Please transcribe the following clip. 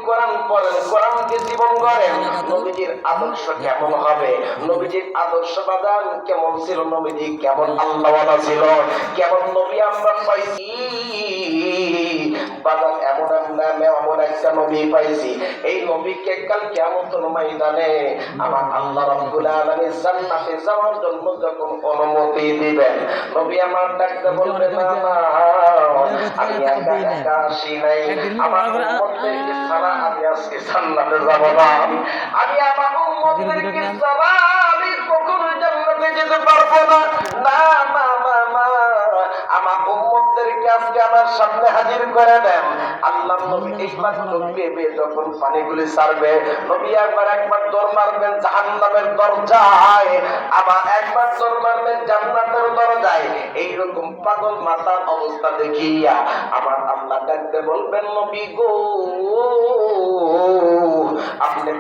কোরআন পড়েন, কোরআন দিয়ে জীবন গড়েন, নবীজির আদর্শ কেমন হবে, নবীজির আদর্শ বাদান কেমন ছিল, নবীজি কেমন আল্লাহওয়ালা ছিল, কেমন নবী আমরা পাইছি বাদান, এমন একটা নবী পাইছি। এই নবীকে কাল কিয়ামতের ময়দানে আমার আল্লাহ রাব্বুল আলামিন জান্নাতে যাওয়ার জন্য যখন অনুমতি দিবেন, নবী আমার ডাকতে বলবেন, না আমি একা একা আসি নাই, আমার উম্মতদেরকে ছাড়া আমি আজকে জান্নাতে যাব না, আমি আমার উম্মতদেরকে ছাড়া আমি কখনো জান্নাতে যেতে পারবো না, না না না না, আমার উম্মতদেরকে আজকে আমার সামনে হাজির করে দেন। আল্লাহ নবী এইবার চোখ বেয়ে যখন পানিগুলি ছাড়বে, নবী একবার দৌড় মারবেন জাহান্নামের দরজায়, আবার একবার দৌড় মারবেন জান্নাতের দরজায়। এইরকম পাগল মাতার অবস্থা দেখিয়া আমার আল্লাহ ডাকতে বলবেন, নবী গো আপনি